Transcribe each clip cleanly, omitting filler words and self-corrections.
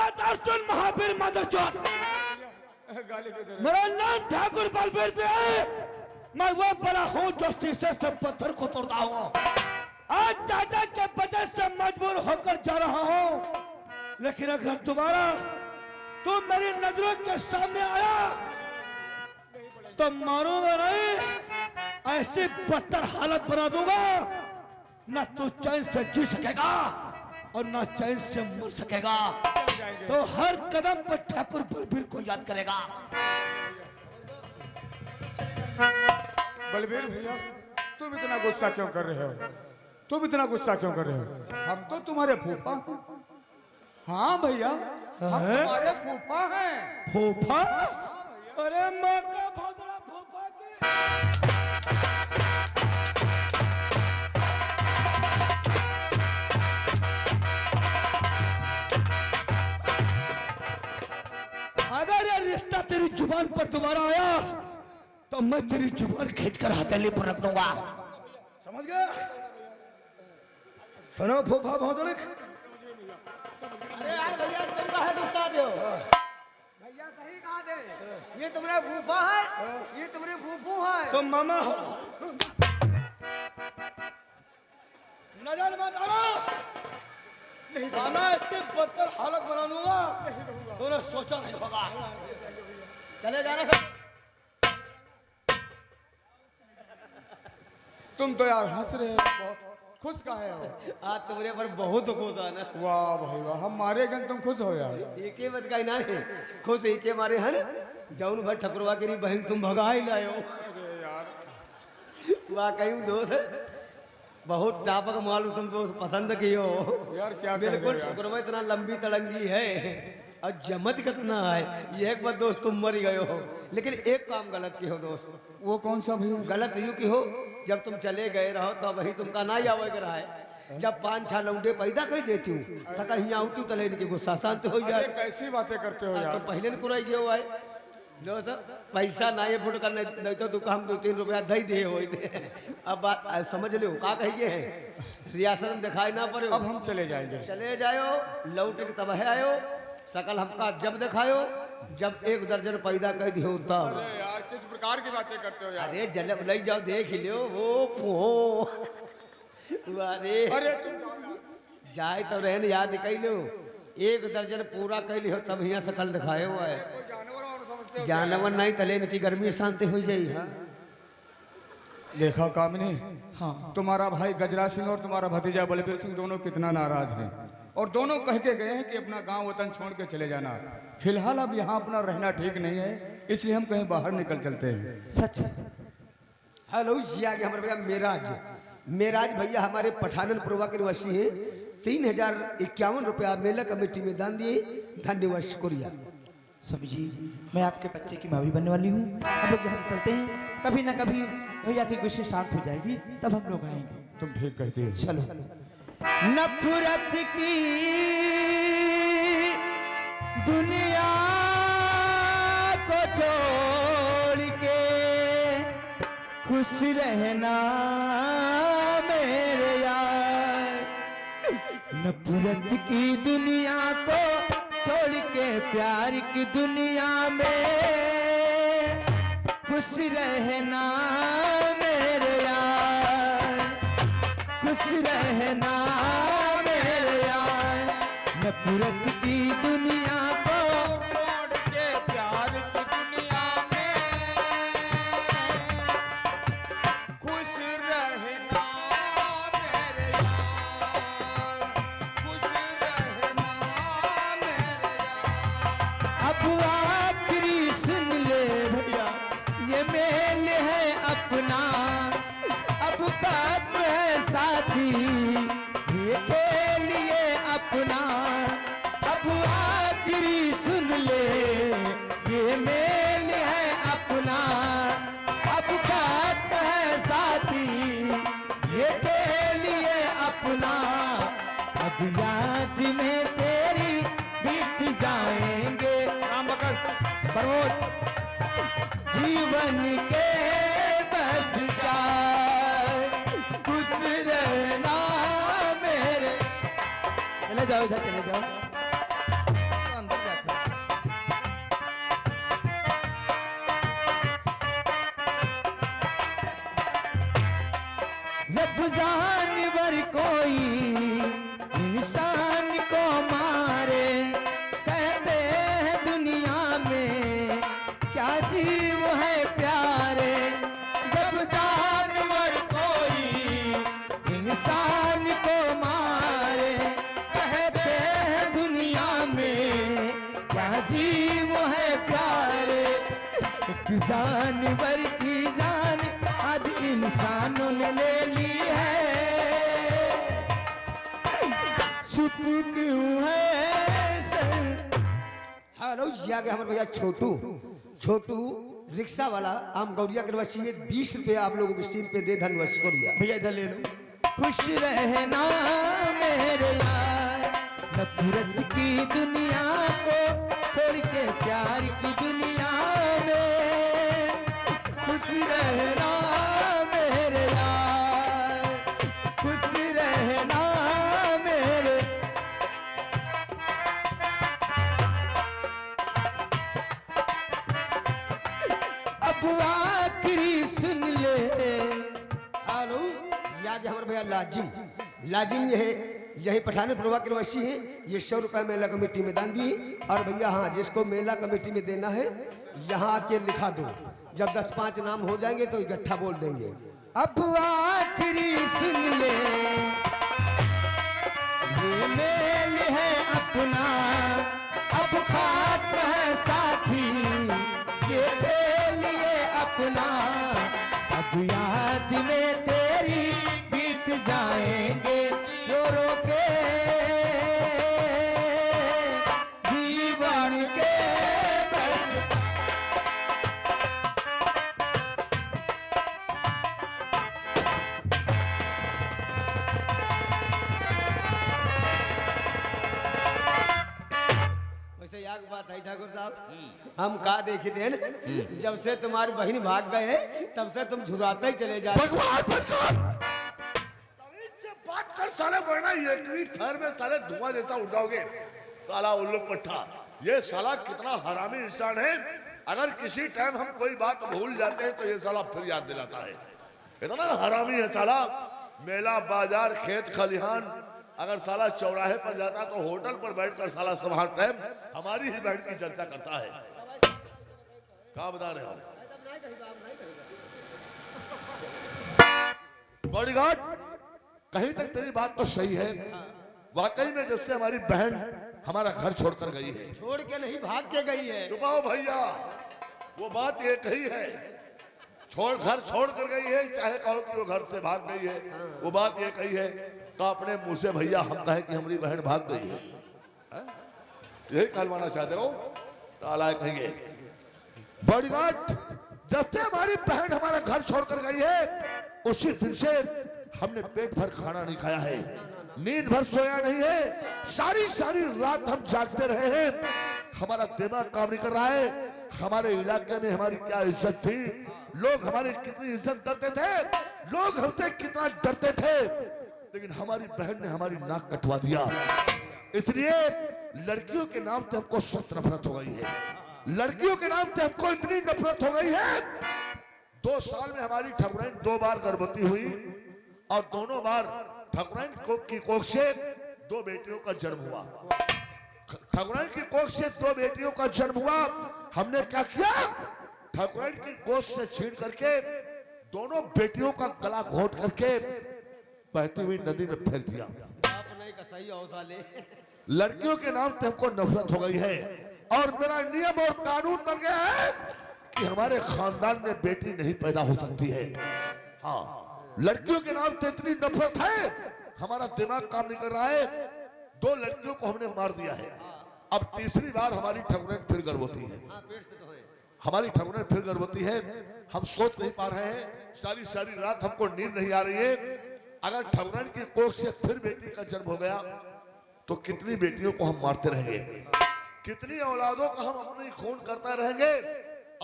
बात और सुन महावीर मदरचोद। मेरा नाम ठाकुर बलबीर से है। मैं वो बड़ा हूँ जो शीशे से पत्थर को तोड़ता हूँ। आज चाचा के वजह से मजबूर होकर जा रहा हूँ, लेकिन अगर दोबारा तू मेरी नजरों के सामने आया तो मारूंगा नहीं, ऐसी बदतर हालत बना दूंगा ना तू चैन से जी सकेगा और ना चैन से मर सकेगा। तो हर कदम पर ठाकुर बलबीर को याद करेगा। बलबीर भैया, तुम इतना गुस्सा क्यों कर रहे हो? तुम इतना गुस्सा क्यों कर रहे हो? हम तो तुम्हारे फूफा। हाँ भैया, हम तुम्हारे फूफा हैं। फूफा? अरे माँ का बहुत बड़ा फूफा की। अगर ये रिश्ता तेरी जुबान पर दोबारा आया तो मैं तेरी जुबान खींचकर हथेली पर रख दूंगा, समझ गया? सुनो फूफा भौगोलिक। अरे यार भैया, तुम काहे गुस्सा दे हो? भैया सही कहा थे, ये तुम्हारे फूफा है, ये तुम्हारे फूफू है। तुम मामा हो। नजर मत आना, आना इसके बदतर हालत बना दूंगा। तूने सोचा नहीं होगा। चले जाना। तुम तो यार हंस रहे हो, खुश काहे हो? आज तुम्हारे पर बहुत खुश है ना। वाह भाई वाह, हम मारे गए तुम खुश हो यार। एक ही बच गई ना है, खुश एक के मारे हन जौन भर ठकुरवा की बहन तुम भगा ही लाए हो। अरे यार, वाकई में दोस्त बहुत टापक मालूम तुम दोस्त पसंद की हो यार क्या बिल्कुल। ठकुरवा इतना लंबी तड़ंगी है और जमत कितना है। ये एक बार दोस्त तुम मर गए हो, लेकिन एक काम गलत की हो दोस्त। वो कौन सा भैया? गलत यूं की हो, जब तुम चले गए रहो तो वही तुमका ना आवे रहा है। जब 5-6 लौंडे पैदा कर देती हूँ तो कहीं आऊती तो लेने की गुस्सा शांत हो जाए। अरे कैसी बातें करते हो यार? तो पहले न कुराई गयो है दोस्त, पैसा ना ये फुट करने नहीं तो तू हम 2-3 रुपया दे दे हो। अब बात समझ लो का कहिए है, रियासत में दिखाई ना पड़े। अब हम चले जाएंगे। चले जाओ, लौट के तब आयो, सकल हमका जब दिखायो जब 1 दर्जन पैदा कर दियो तब। अरे यार किस प्रकार की बातें करते हो यार? अरे जलब ले जाओ, देख लियो वो फो। अरे अरे तुम जाए तो रहन याद कर लो, 1 दर्जन पूरा कर लियो तब यहाँ सकल दिखाए हुआ है। जानवर और समझते हो? जानवर नहीं तले इनकी गर्मी शांति हो जाई। हाँ देखा कामिनी, हाँ तुम्हारा भाई गजराज सिंह और तुम्हारा भतीजा बलबीर सिंह दोनों कितना नाराज हैं, और दोनों कह के गए हैं कि अपना गांव वतन छोड़ के चले जाना। फिलहाल अब यहाँ अपना रहना ठीक नहीं है, इसलिए हम कहीं बाहर निकल चलते हैं। सच। हेलो जी, आगे हमारे भैया मेराज भैया हमारे पठाननपुरवा के निवासी है। 3051 रुपया मेला कमेटी में दान दिए, धन्यवाद शुक्रिया। सभी जी, मैं आपके बच्चे की माँ भी बनने वाली हूँ। हम लोग यहाँ से चलते हैं, कभी ना कभी भैया की गुस्से शांत हो जाएगी तब हम लोग आएंगे। तुम ठीक कहती हो। चलो। नफरत की दुनिया को छोड़ के खुश रहना मेरे यार। नफरत की दुनिया को छोड़ के प्यार की दुनिया में खुश रहना मेरे यार, खुश रहना मेरे यार। नफरत की दुनिया को छोड़ के प्यार की दुनिया में खुश रहना मेरे यार, खुश रहना मेरे यार। अब आखिरी सुन ले भैया, ये मेल है अपना, अब काट है साथी ये खेल ये अपना। अब आखिरी सुन ले, ये मेल है अपना, अब काट है साथी ये खेल ये अपना। अब याद में तेरी बीत जाएंगे प्रमोद जीवन के बस जाए, खुश रहना मेरे। चले जाओ, इधर चले जाओ। जब जानवर कोई इंसान को मारे, कहते हैं दुनिया में क्या जीव है प्यारे। जब जानवर कोई इंसान को मारे, कहते हैं दुनिया में क्या जीव है प्यारे। एक जानवर की जान आज इंसानों ने ले ली है, चुप क्यों है सर। हेलो जी आ गया हमारे भैया छोटू। छोटू रिक्शा वाला आम गौरिया के निवासी है। 20 रुपये आप लोगों की स्क्रीन पे दे, धन्यवाद शुक्रिया। भैया इधर ले लो। खुश रहना मेरे यार, नफरत की दुनिया को छोड़ के प्यार की दुनिया में। खुश रहना मेरे यार, खुश रहना मेरे। अब आखिरी सुन ले। हेलो ये आ गया हमारे भैया लाजिम। लाजिम यही पठान प्रभा के निवासी है। ये 100 रुपये मेला कमेटी में दान दिए। और भैया हाँ, जिसको मेला कमेटी में देना है यहाँ आके लिखा दो। जब 10-5 नाम हो जाएंगे तो इकट्ठा बोल देंगे। अब आखिरी सुन ले, ये मेल है अपना, अब खात्मा है साथी, ये खेल ये अपना। अब याद में तेरी बीत जाएंगे रो रो के जीवन के बस। वैसे याद बात है ठाकुर साहब, हम कहा देखे थे न, जब से तुम्हारी बहन भाग गए तब से तुम झुराते ही चले जा। बात कर साले, वरना ये ठहर में साले धुआं जैसा उड़ जाओगे। साला उल्लू पट्टा, ये साला कितना हरामी इंसान है। अगर किसी टाइम हम कोई बात भूल जाते हैं तो ये साला फिर याद दिलाता है। इतना हरामी है साला। मेला बाजार खेत खलिहान, अगर साला चौराहे पर जाता तो होटल पर बैठकर साला सुबह टाइम हमारी ही बहन की चर्चा करता है। क्या बता रहे हो बॉडीगार्ड? कहीं तक तेरी बात तो सही है। वाकई में जब से हमारी बहन हमारा घर छोड़कर गई है। छोड़ के नहीं, भाग के गई है। चुपाओ भैया, वो बात ये कही है। घर छोड़ कर गई है, चाहे कहो कि वो घर से भाग गई है, वो बात ये कही है। तो अपने मुंह से भैया हम कहे कि हमारी बहन भाग गई है, यही कहलवाना चाहते हो? ताला कहेंगे बॉडीगार्ड, जब से हमारी बहन हमारा घर छोड़कर गई है उसी दिन से हमने पेट भर खाना नहीं खाया है, नींद भर सोया नहीं है। सारी रात हम जागते रहे हैं। हमारा दिमाग काम नहीं कर रहा है। हमारे इलाके में हमारी क्या इज्जत थी, लोग हमारी कितनी इज्जत करते थे, लोग हमसे कितना डरते थे, लेकिन हमारी बहन ने हमारी नाक कटवा दिया। इसलिए लड़कियों के नाम से हमको सख्त नफरत हो गई है। लड़कियों के नाम से हमको इतनी नफरत हो गई है। 2 साल में हमारी ठाकुराइन 2 बार गर्भवती हुई और दोनों बार ठाकुराइन की कोख से 2 बेटियों का जन्म हुआ। ठाकुराइन की कोख से 2 बेटियों का जन्म हुआ। हमने क्या किया, ठाकुराइन की गोश्त से छीन करके दोनों बेटियों का गला घोट करके बहती हुई नदी में फेंक दिया। आपने का सही हौसला ले। लड़कियों के नाम से हमको नफरत हो गई है और मेरा नियम और कानून बन गया है कि हमारे खानदान में बेटी नहीं पैदा हो सकती है। हाँ, लड़कियों के नाम से इतनी नफरत है, हमारा दिमाग काम नहीं कर रहा है। 2 लड़कियों को हमने मार दिया है। अब तीसरी बार हमारी ठाकुराइन फिर गर्भवती है। हमारी ठाकुराइन फिर गर्भवती है। हम सोच नहीं पा रहे हैं। सारी रात हमको नींद नहीं आ रही है। अगर ठाकुराइन की कोख से फिर बेटी का जन्म हो गया तो कितनी बेटियों को हम मारते रहेंगे, कितनी औलादों का हम अपनी खून करते रहेंगे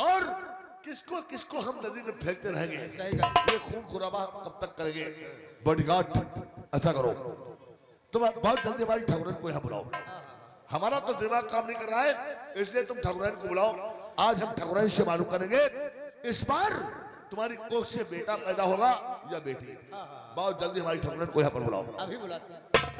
और किसको किसको हम नदी में फेंकते रहेंगे। ये खून खुराबा कब तक करेंगे? बॉडीगार्ड, अच्छा करो, तुम बहुत जल्दी हमारी ठाकुराइन को यहाँ बुलाओ। हमारा तो दिमाग काम नहीं कर रहा है, इसलिए तुम ठाकुराइन को बुलाओ। आज हम ठाकुराइन से मालूम करेंगे इस बार तुम्हारी कोख से बेटा पैदा होगा या बेटी? बहुत जल्दी हमारी ठकुरन को यहाँ पर बुलाओ। अभी बुलाते हैं।